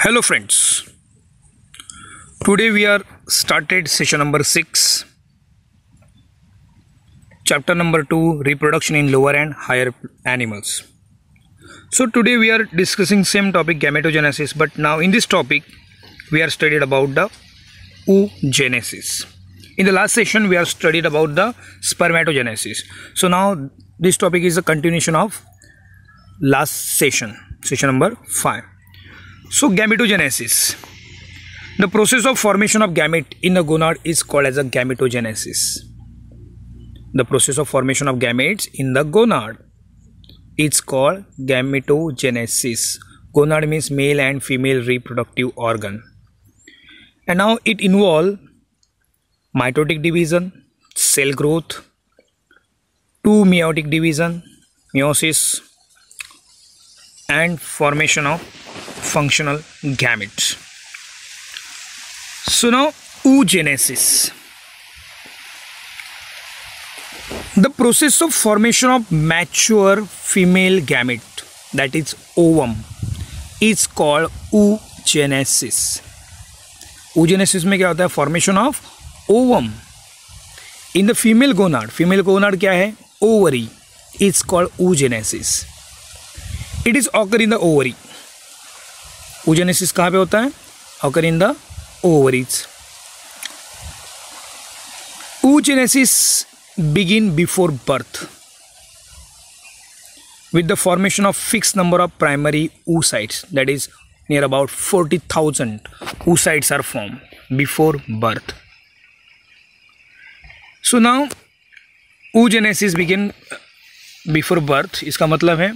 Hello friends, today we are started session number 6, chapter number 2, reproduction in lower and higher animals. So today we are discussing same topic, gametogenesis, but now in this topic we are studied about the oogenesis. In the last session we are studied about the spermatogenesis. So now this topic is a continuation of last session number 5. So gametogenesis, the process of formation of gamete in the gonad is called as a gametogenesis. The process of formation of gametes in the gonad is called gametogenesis. Gonad means male and female reproductive organ. And now it involves mitotic division, cell growth, 2 meiotic division, meiosis, and formation of functional gametes. So now oogenesis, the process of formation of mature female gamete, that is ovum, is called oogenesis. oogenesis में क्या होता है? Formation of ovum in the female gonad. Female gonad क्या है? Ovary. It's called oogenesis. It is occur in the ovary. oogenesis कहाँ पे होता है? Occur in the ovaries. oogenesis begin before birth with the formation of fixed number of primary oocytes, that is near about 40,000 oocytes are formed before birth. So now oogenesis begin before birth. इसका मतलब है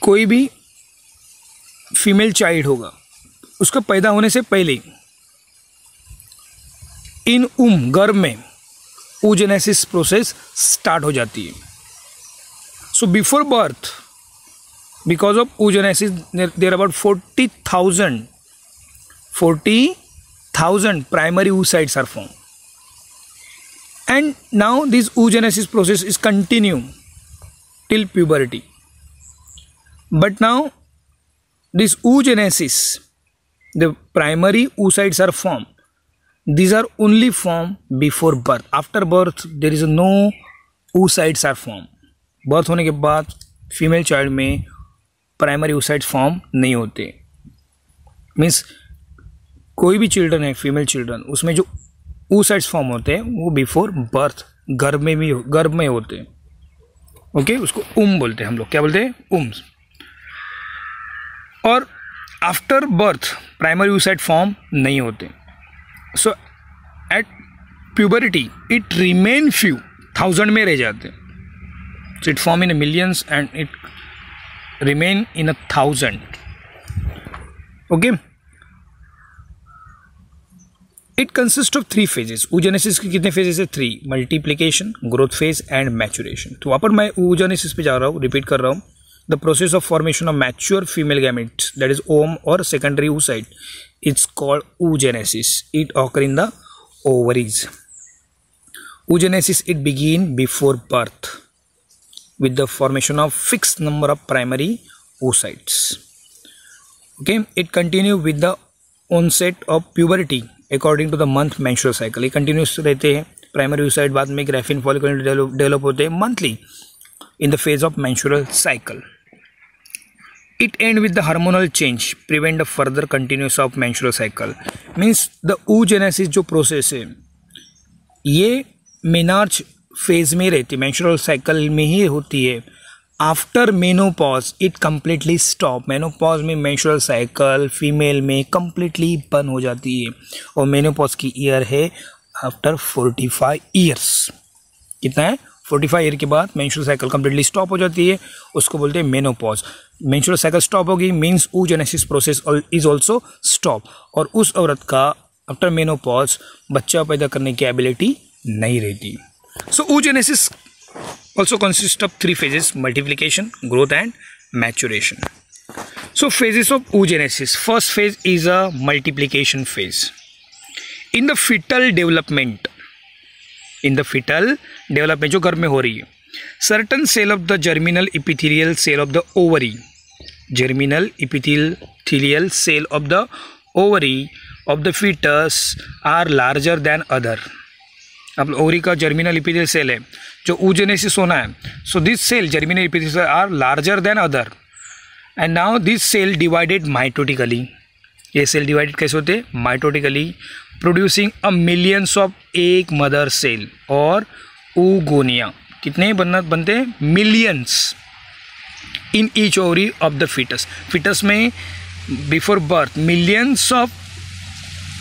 कोई भी female child होगा, उसका पैदा होने से पहले इन गर्भ में oogenesis प्रोसेस स्टार्ट हो जाती है. So before birth, because of oogenesis there about 40,000 primary oocytes are formed, and now this oogenesis process is continue till puberty. But now this oogenesis, the primary oocytes are formed. These are only formed before birth. After birth there is no oocytes are formed. Birth होने के बाद female child में primary oocytes form नहीं होते. Means कोई भी children है, female children, उसमें जो oocytes फॉर्म होते हैं वो बिफोर बर्थ गर्भ में होते हैं. ओके, उसको बोलते हैं हम लोग. क्या बोलते हैं? उम्स. और after birth primary oocyte form नहीं होते. सो एट प्यूबरिटी इट रिमेन फ्यू, 1000 में रह जाते हैं. So it form in millions and it remain in 1000. Okay, it consist of 3 phases. oogenesis के कितने फेजेस है? 3. Multiplication, growth phase and maturation. तो वापस मैं oogenesis पे जा रहा हूँ, रिपीट कर रहा हूँ. The process of formation of mature female gametes, that is ovum or secondary oocyte, it's called oogenesis. It occurs in the ovaries. Oogenesis, it begin before birth with the formation of fixed number of primary oocytes. Okay, it continue with the onset of puberty according to the month menstrual cycle. ये continuous रहते हैं. Primary oocyte बाद में graphene follicle develop होते हैं monthly in the phase of menstrual cycle. It end with the hormonal change, prevent the further continuous of menstrual cycle. Means the oogenesis जो process है ये मेनार्च फेज में रहती है, menstrual cycle में ही होती है. After menopause it completely stop. Menopause में menstrual cycle फीमेल में कम्प्लीटली बंद हो जाती है. और मेनोपॉज की ईयर है आफ्टर 45 ईयर्स. कितना है? 45 ईयर के बाद मेंस्ट्रुअल साइकिल कम्प्लीटली स्टॉप हो जाती है. उसको बोलते हैं मेनोपॉज. मेंस्ट्रुअल साइकिल स्टॉप होगी means oogenesis process is also stop. और उस औरत का आफ्टर मेनोपॉज बच्चा पैदा करने की एबिलिटी नहीं रहती. सो oogenesis also consists of 3 phases: multiplication, growth and maturation. So phases of oogenesis. First phase is a multiplication phase. In the fetal development जो गर्भ में हो रही है, certain cell of the germinal epithelial cell of the ovary germinal epithelial cell of the ovary of the fetus are larger than other. अब ovary का germinal epithelial cell है जो oogenesis होना है. So this cell germinal epithelial cell are larger than other and now this cell divided mitotically. ये cell divided कैसे होते हैं? Mitotically, producing a millions of एक मदर सेल और oogonia. कितने बनते हैं? Millions in each ovary of the foetus. Foetus में before birth millions of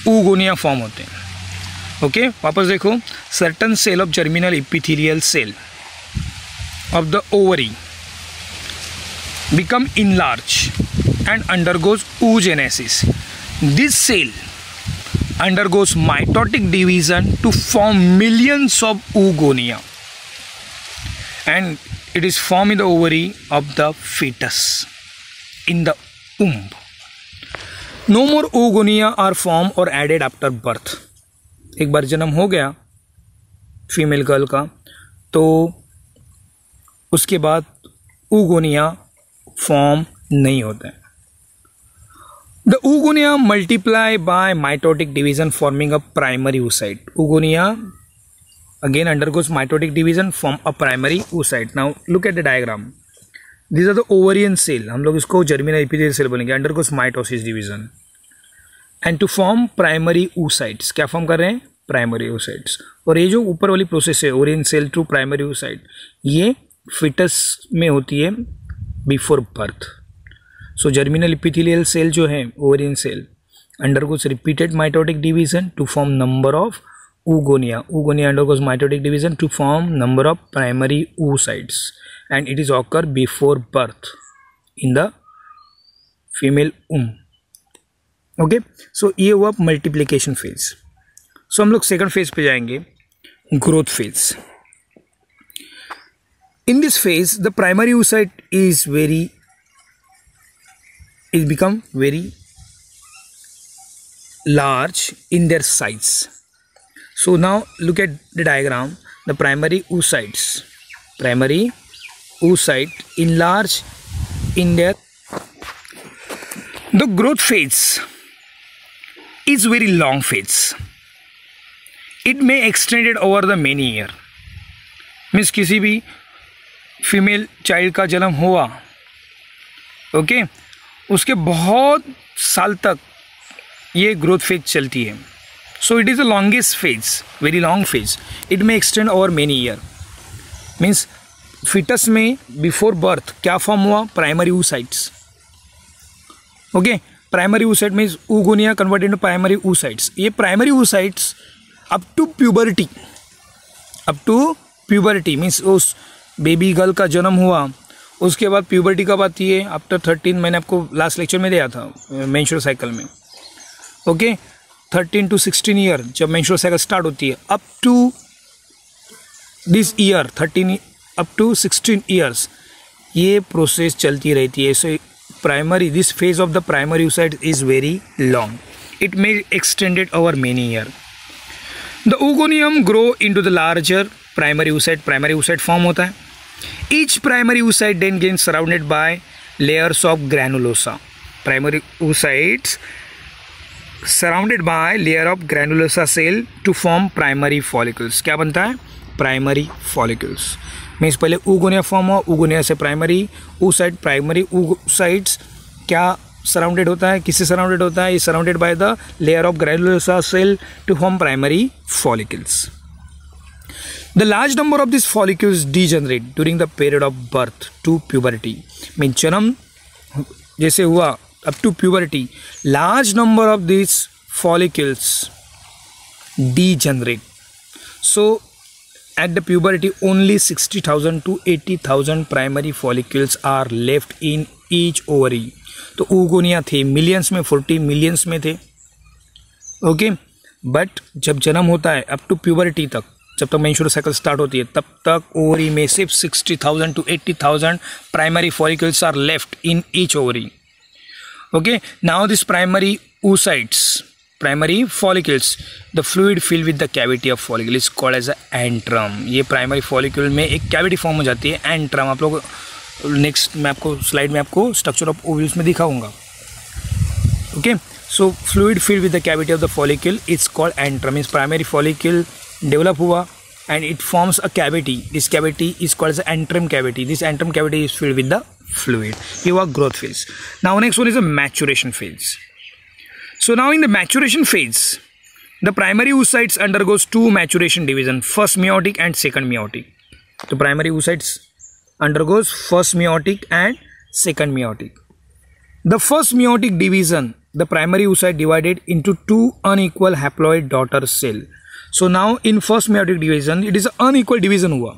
oogonia form होते हैं. ओके वापस देखो. Certain cell of germinal epithelial cell of the ovary become enlarged and undergoes oogenesis. This cell undergoes mitotic division to form millions of oogonia and it is formed in the ovary of the fetus in the womb. No more oogonia are formed or added after birth. एक बार जन्म हो गया female girl का तो उसके बाद oogonia form नहीं होता है. The oogonia multiply by mitotic division forming a primary oocyte. oogonia again undergoes mitotic division form a primary oocyte. Now look at the diagram. These are the ovarian cell. हम लोग इसको germinal epithelial cell बोलेंगे. Undergoes mitosis division and to form primary oocytes. क्या form कर रहे हैं? Primary oocytes. और ये जो ऊपर वाली प्रोसेस है ovarian cell to primary oocyte, ये फिटस में होती है before birth. So germinal epithelial cell जो है ovarian cell undergoes repeated mitotic division to form number of oogonia. oogonia undergoes mitotic division to form number of primary oocytes and it is occur before birth in the female womb. Okay so ये हुआ multiplication phase. सो हम लोग second phase पे जाएंगे, growth phase. In this phase, the primary oocyte is become very large in their size. So now look at the diagram. The primary oocyte enlarge in their. The growth phase is very long phase. It may extended over the many year. Means किसी भी female child का जन्म हुआ okay उसके बहुत साल तक ये ग्रोथ फेज चलती है. So it is the longest phase, very long phase. It may extend over many year. Means foetus में बिफोर बर्थ क्या फॉर्म हुआ? Primary oocytes. Okay primary oocyte means oogonia convert into primary oocytes. ये primary oocytes up to puberty means उस baby girl का जन्म हुआ उसके बाद प्यूबर्टी कब आती है? आफ्टर 13. मैंने आपको लास्ट लेक्चर में दिया था मेंस्ट्रुअल साइकिल में. ओके 13 to 16 ईयर जब मेंस्ट्रुअल साइकिल स्टार्ट होती है up to this year 13 up to 16 years ये प्रोसेस चलती रहती है. So primary this phase of the primary oocyte is very long. It may extended over many year. The oogonium grow into the larger primary oocyte. Primary oocyte form होता है. Each primary oocyte then gets surrounded by layers of granulosa. Primary oocytes surrounded by layer of granulosa cell to form primary follicles. क्या बनता है? Primary follicles. Means पहले oogonia form हो, oogonia से primary oocyte. Primary oocytes क्या surrounded होता है? किससे सराउंडेड होता है? ये surrounded by the layer of granulosa cell to form primary follicles. The large number of these follicles degenerate during the period of birth to puberty. Means जन्म जैसे हुआ up to puberty, large number of these follicles degenerate. So at the puberty only 60,000 to 80,000 primary follicles are left in each ovary. तो oogonia थे millions में, 40 millions में थे. Okay but जब जन्म होता है अप टू प्यूबर्टी तक, जब तक मेंस्ट्रुअल साइकिल स्टार्ट होती है तब तक ओवरी में सिर्फ 60,000 to 80,000 primary follicles are left in each ovary. Okay now this primary oocytes, primary follicles, the fluid fill with the cavity of follicle is called as a antrum. ये primary follicle में एक cavity form हो जाती है antrum. आप लोग next मैं आपको स्लाइड में आपको स्ट्रक्चर ऑफ ओव्यूल्स में दिखाऊंगा. Okay, so fluid filled with the cavity of the follicle it's called antrum. Means primary follicle develop हुआ and it forms a cavity. This cavity is called as an antrum cavity. This antrum cavity is filled with the fluid. Here was growth phase. Now next one is a maturation phase. So now in the maturation phase, the primary oocytes undergoes two maturation division, first meiotic and second meiotic. The primary oocytes undergoes first meiotic and second meiotic. The first meiotic division, the primary oocyte divided into two unequal haploid daughter cell. So now in first meiotic division it is an unequal division हुआ.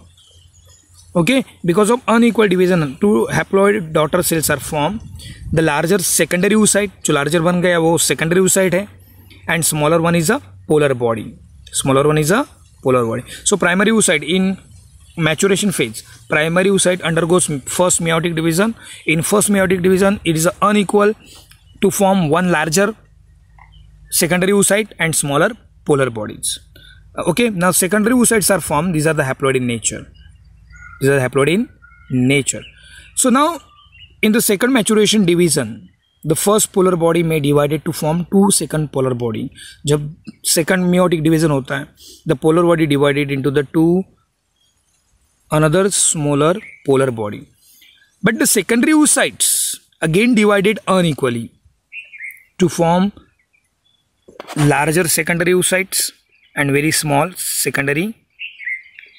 Okay, because of unequal division two haploid daughter cells are formed. The larger secondary oocyte जो larger बन गया वो secondary oocyte है, and smaller one is a polar body. Smaller one is a polar body. So primary oocyte in maturation phase, primary oocyte undergoes first meiotic division. In first meiotic division it is unequal to form one larger secondary oocyte and smaller polar bodies. Okay, now secondary oocytes are formed. These are the haploid in nature. These are the haploid in nature. So now in the second maturation division, the first polar body may divided to form two second polar body. जब second meiotic division होता है, the polar body divided into the two another smaller polar body. But the secondary oocytes again divided unequally to form larger secondary oocytes and very small secondary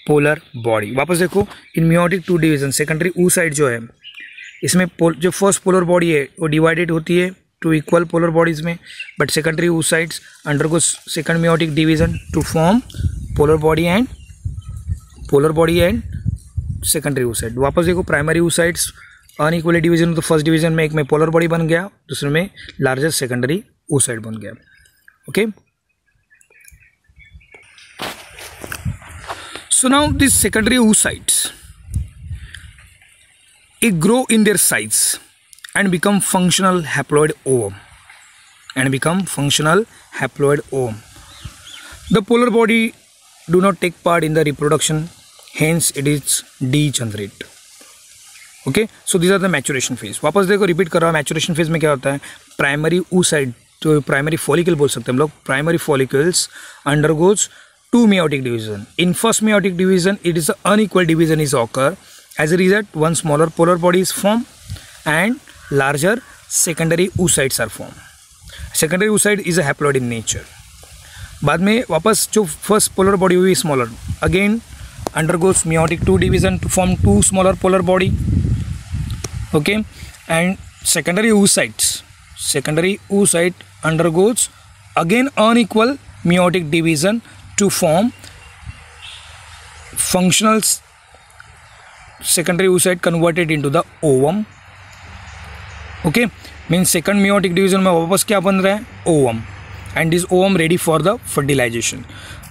polar body. वापस देखो, in meiotic two division secondary oocyte जो है इसमें जो first polar body है वो divided होती है two equal polar bodies में, but secondary oocytes undergoes second meiotic division to form polar body and secondary oocyte. वापस देखो, primary oocytes unequally division, तो first division में एक में polar body बन गया, दूसरे में larger secondary oocyte बन गया. Okay. So now these secondary oocytes, it grow in their size and become functional haploid ovum. The polar body do not take part in the reproduction, hence it is degenerate. Okay, so these are the maturation phase. वापस देखो, repeat कर रहा हूँ. maturation phase में क्या होता है, primary oocyte तो प्राइमरी फॉलिकल बोल सकते हैं हम लोग. Primary follicles undergoes two meiotic division. In first meiotic division it is an unequal division is occur. As a result one smaller polar body is formed and larger secondary oocytes are formed. Secondary oocyte is a haploid in nature. बाद में वापस जो first polar body हुई smaller again undergoes meiotic two division to form two smaller polar body. Okay, and secondary oocyte undergoes again unequal meiotic division to form functional secondary oocyte converted into the ovum. Okay, means second meiotic division में वापस क्या बन रहा है, ovum, and this ovum ready for the fertilization.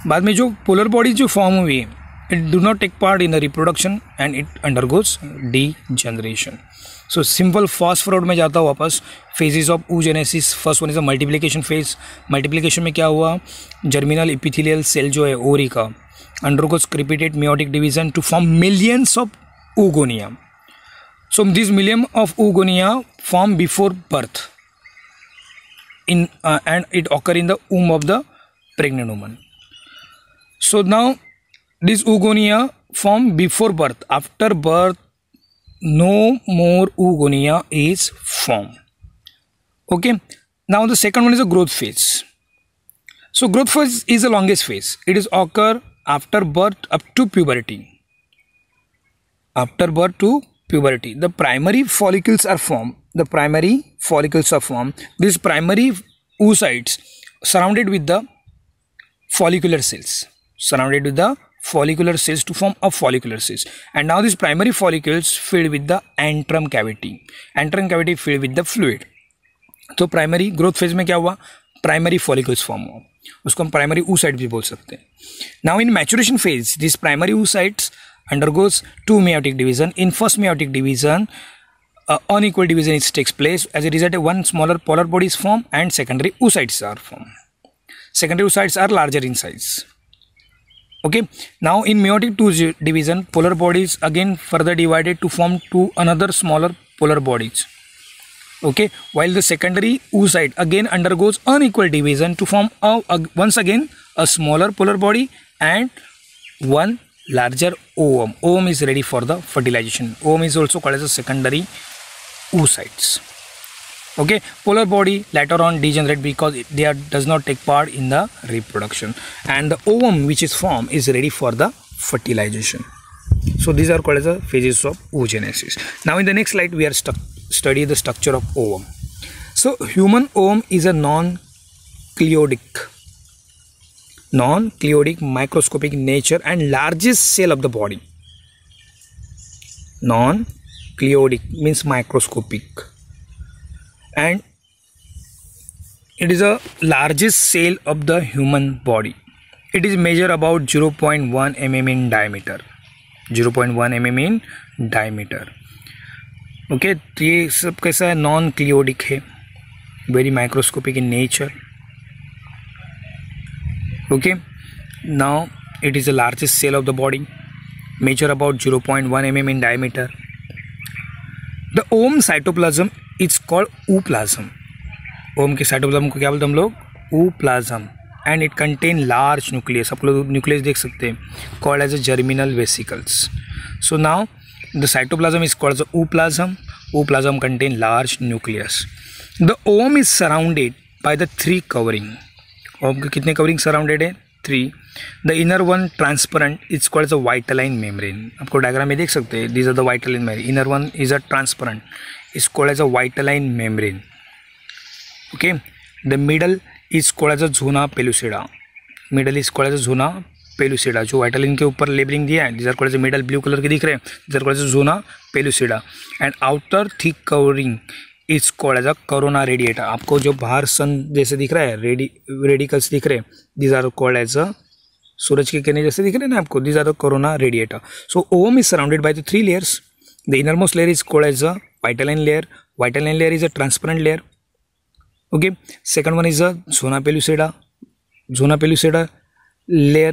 बाद में जो polar bodies जो form हुई है, it do not take part in the reproduction and it undergoes degeneration. So simple fast forward में जाता हूँ वापस. phases of oogenesis, first one is a multiplication phase. multiplication में क्या हुआ, germinal epithelial cell जो है ओरी का undergoes repeated meiotic division to form millions of oogonia. So these million of oogonia form before birth in and it occur in the womb of the pregnant woman. So now these oogonia form before birth. After birth no more oogonia is formed. Okay, now the second one is a growth phase. So growth phase is the longest phase. It is occur after birth up to puberty. After birth to puberty, the primary follicles are formed. These primary oocytes surrounded with the follicular cells. To form a follicular cells, and now these primary follicles filled with the antrum cavity. Antrum cavity filled with the fluid. तो primary growth phase में क्या हुआ, primary follicles form हुआ, उसको हम primary oocyte भी बोल सकते हैं. Now in maturation phase this primary oocytes undergoes two meiotic division. In first meiotic division unequal division takes place. As a result one smaller polar body is formed and secondary oocytes are formed. Secondary oocytes are larger in size. Okay, now in meiotic II division, polar bodies again further divided to form two another smaller polar bodies. Okay, while the secondary oocyte again undergoes unequal division to form once again a smaller polar body and one larger ovum. Ovum is ready for the fertilization. Ovum is also called as a secondary oocytes. Okay, polar body later on degenerate because does not take part in the reproduction, and the ovum which is formed is ready for the fertilization. So these are called as the phases of oogenesis. Now in the next slide we are study the structure of ovum. So human ovum is a non-cleodic microscopic nature and largest cell of the body. Non-cleodic means microscopic, and it is a largest cell of the human body. It is measure about 0.1 mm in diameter. 0.1 mm in diameter. Okay, तो ये सब कैसा है, non क्लियोडिक है, very microscopic in nature. Okay, now it is the largest cell of the body, measure about 0.1 mm in diameter. The ovum cytoplasm is called ooplasm. ओम के cytoplasm को क्या बोलते हैं हम लोग, ooplasm, and it contain large nucleus. आप लोग न्यूक्लियस देख सकते हैं, called as a germinal vesicles. So now the cytoplasm is called as ooplasm. Ooplasm contain large nucleus. The ovum is surrounded by the three covering. ओम के कितने covering surrounded है, 3. The inner one transparent, it's called as a vitelline membrane. आपको diagram में देख सकते हैं, these are the vitelline membrane. Inner one is a transparent, it's called as a vitelline membrane. Okay, the middle is called as a zona pellucida. Middle is called as a zona pellucida. जो vitelline के ऊपर labelling दिया है, this called as middle, blue colour के दिख रहे हैं, this called as zona pellucida. And outer thick covering is called as a corona radiata. आपको जो बाहर सन जैसे दिख रहा है, रेडिकल्स दिख रहे हैं, this are called as a सूरज के किरणें जैसे दिख रहे हैं ना आपको, this are the corona radiata. So ovum is surrounded by the 3 layers. The innermost layer is called as a vitelline layer. Vitelline layer is a transparent layer. Okay, second one is a zona pellucida. Zona pellucida layer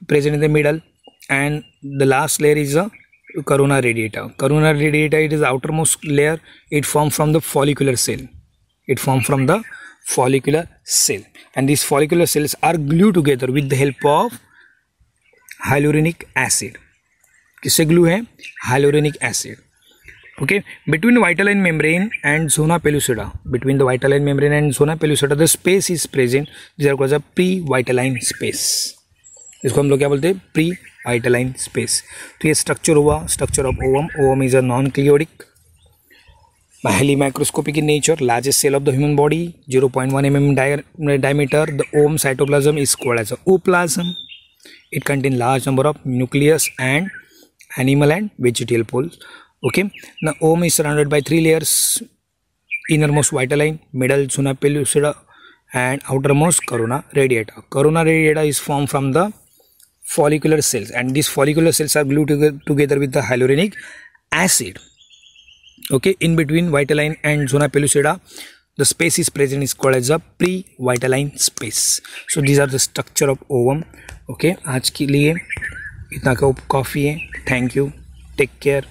present in the middle, and the last layer is a corona radiata. Corona radiata, it is the outermost layer. It forms from the follicular cell. And these follicular cells are glued together with the help of hyaluronic acid. किससे glue है? Hyaluronic acid. Okay, between the vitelline membrane and zona pellucida, the space is present. These are called as a pre-vitelline space. इसको हम लोग क्या बोलते हैं? Pre-vitelline space. तो ये स्ट्रक्चर हुआ, structure of ovum. Ovum is a non cleidoic, highly microscopic in nature, largest cell of the human body, 0.1 mm diameter. The ovum cytoplasm is called as a ooplasm. It contains large number of nucleus and animal and vegetal poles. Okay, now ovum is surrounded by 3 layers: innermost vitelline, middle zona pellucida, and outermost corona radiata. Corona radiata is formed from the follicular cells, and these follicular cells are glued together with the hyaluronic acid. Okay, in between vitelline and zona pellucida, the space is present is called as a pre-vitelline space. So these are the structure of ovum. Okay, आज के लिए इतना काफ़ी है. Thank you. Take care.